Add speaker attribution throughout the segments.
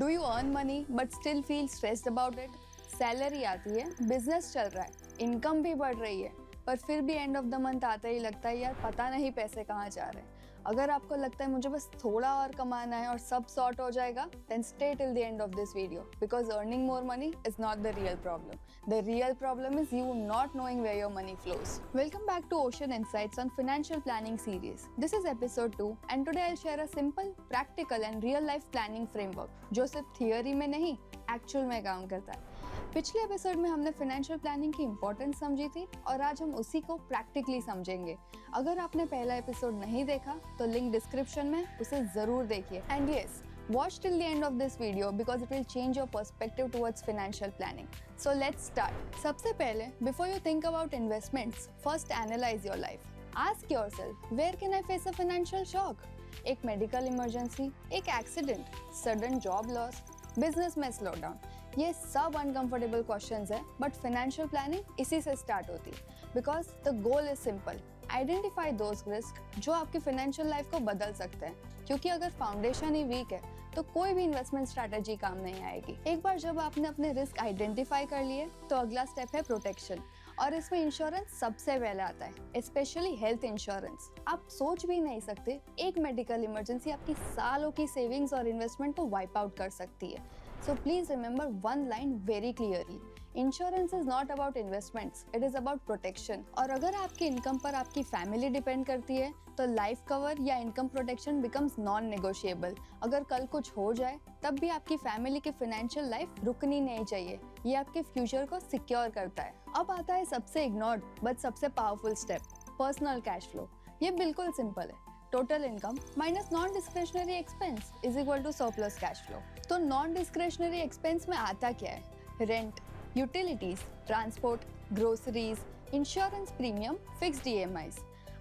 Speaker 1: Do you earn money but still feel stressed about it? Salary आती है, business चल रहा है, इनकम भी बढ़ रही है, पर फिर भी एंड ऑफ द मंथ आते ही लगता है यार पता नहीं पैसे कहाँ जा रहे हैं। अगर आपको लगता है मुझे बस थोड़ा और कमाना है और सब सॉर्ट हो जाएगा, then stay till the end of this video because earning more money is not the real problem. The real problem is you not knowing where your money flows. Welcome back to Ocean Insights on Financial Planning series. This is episode 2 and today I'll share a simple, practical and real life planning framework जो सिर्फ theory में नहीं, actual में काम करता है. पिछले episode में हमने फाइनेंशियल प्लानिंग की इंपॉर्टेंस समझी थी और आज हम उसी को प्रैक्टिकली समझेंगे. अगर आपने पहला एपिसोड नहीं देखा तो लिंक डिस्क्रिप्शन में उसे जरूर देखिए. And yes, watch till the end of this video because it will change your perspective towards financial planning. So let's start. सबसे पहले, before you think about investments, first analyze your life. Ask yourself, where can I face a financial shock? एक medical emergency, एक accident, sudden job loss, business में slow down. ये सब uncomfortable questions है, but financial planning इसी से start होती है because the goal is simple. Identify those risk जो आपकी फाइनेंशियल लाइफ को बदल सकते हैं, क्योंकि अगर फाउंडेशन ही वीक है तो कोई भी इन्वेस्टमेंट स्ट्रैटेजी काम नहीं आएगी. एक बार जब आपने अपने रिस्क आइडेंटिफाई कर लिए तो अगला स्टेप है प्रोटेक्शन, और इसमें इंश्योरेंस सबसे पहले आता है, स्पेशली हेल्थ इंश्योरेंस. आप सोच भी नहीं सकते एक मेडिकल इमरजेंसी आपकी सालों की सेविंग्स और इन्वेस्टमेंट को वाइप आउट कर सकती है. So please remember one line very clearly, insurance is not about investments, it is about protection. और अगर आपकी इनकम पर आपकी फैमिली डिपेंड करती है तो लाइफ कवर या income protection becomes non negotiable. अगर कल कुछ हो जाए तब भी आपकी फैमिली की फाइनेंशियल लाइफ रुकनी नहीं चाहिए. ये आपके फ्यूचर को सिक्योर करता है. अब आता है सबसे इग्नोर्ड बट सबसे powerful step, personal cash flow. ये बिल्कुल सिंपल है. Total income minus non discretionary expense is equal to surplus cash flow. तो नॉन डिस्क्रेशनरी एक्सपेंस में आता क्या है? Rent, utilities, transport, groceries, insurance premium, fixed EMIs.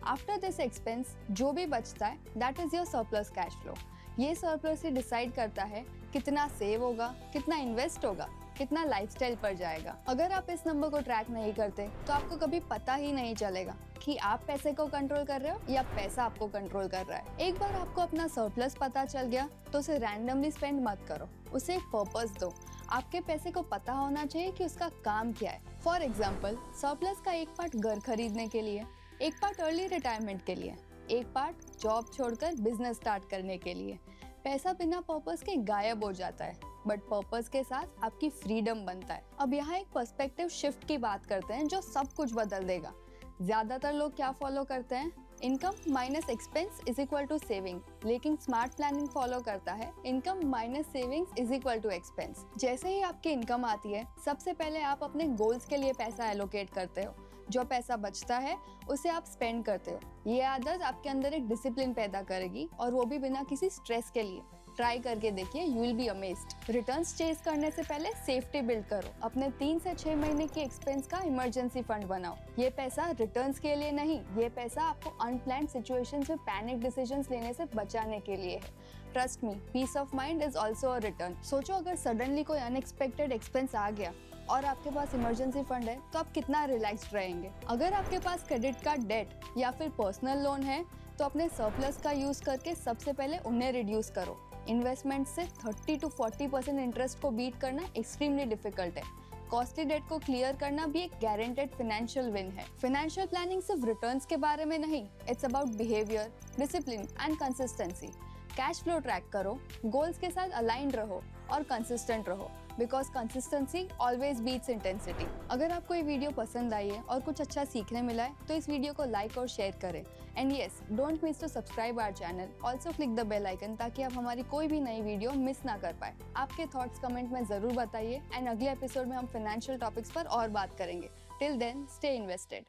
Speaker 1: After this expense जो भी बचता है that is your surplus cash flow. ये सरप्लस ही डिसाइड करता है कितना सेव होगा, कितना इन्वेस्ट होगा, कितना लाइफस्टाइल पर जाएगा. अगर आप इस नंबर को ट्रैक नहीं करते तो आपको कभी पता ही नहीं चलेगा कि आप पैसे को कंट्रोल कर रहे हो या पैसा आपको कंट्रोल कर रहा है. एक बार आपको अपना सरप्लस पता चल गया तो उसे रैंडमली स्पेंड मत करो, उसे एक पर्पस दो. आपके पैसे को पता होना चाहिए कि उसका काम क्या है. फॉर एग्जाम्पल, सरप्लस का एक पार्ट घर खरीदने के लिए, एक पार्ट अर्ली रिटायरमेंट के लिए, एक पार्ट जॉब छोड़कर बिजनेस स्टार्ट करने के लिए. पैसा बिना पर्पस के गायब हो जाता है, बट पर्पस के साथ आपकी फ्रीडम बनता है. अब यहाँ एक पर्सपेक्टिव शिफ्ट की बात करते हैं जो सब कुछ बदल देगा. ज्यादातर लोग क्या फॉलो करते हैं? Income minus expense is equal to saving. लेकिन स्मार्ट प्लानिंग फॉलो करता है income minus savings is equal to expense. जैसे ही आपकी इनकम आती है सबसे पहले आप अपने गोल्स के लिए पैसा एलोकेट करते हो. जो पैसा बचता है उसे आप स्पेंड करते हो. ये आदत आपके अंदर एक डिसिप्लिन पैदा करेगी, और वो भी बिना किसी स्ट्रेस के लिए. ट्राई करके देखिए, you will be amazed. Returns chase करने से पहले सेफ्टी बिल्ड करो. अपने 3 से 6 महीने की एक्सपेंस का इमरजेंसी फंड बनाओ. ये पैसा रिटर्न्स के लिए नहीं, ये पैसा आपको अनप्लान्ड सिचुएशंस में पैनिक डिसीजंस लेने से बचाने के लिए है. Trust me, peace of mind is also a return. सोचो अगर सडनली कोई अनएक्सपेक्टेड एक्सपेंस आ गया और आपके पास इमरजेंसी फंड है तो आप कितना रिलैक्स्ड रहेंगे. अगर आपके पास क्रेडिट कार्ड डेट या फिर पर्सनल लोन है तो अपने सरप्लस का यूज करके सबसे पहले उन्हें रिड्यूस करो. इन्वेस्टमेंट से 30 to 40% इंटरेस्ट को बीट करना एक्सट्रीमली डिफिकल्ट है. कॉस्टली डेट को क्लियर करना भी एक गारंटेड फाइनेंशियल विन है. फाइनेंशियल प्लानिंग सिर्फ रिटर्न्स के बारे में नहीं, it's about behaviour, discipline and consistency. Cash flow track करो, गोल्स के साथ अलाइंड रहो और कंसिस्टेंट रहो, because consistency always beats intensity. अगर आपको ये वीडियो पसंद आई है और कुछ अच्छा सीखने मिला है तो इस वीडियो को लाइक और शेयर करें. And yes, don't miss to subscribe our channel. Also click the bell icon ताकि आप हमारी कोई भी नई वीडियो मिस ना कर पाए. आपके थॉट्स कमेंट में जरूर बताइए, एंड अगले एपिसोड में हम फाइनेंशियल टॉपिक्स पर और बात करेंगे. Till then, stay invested.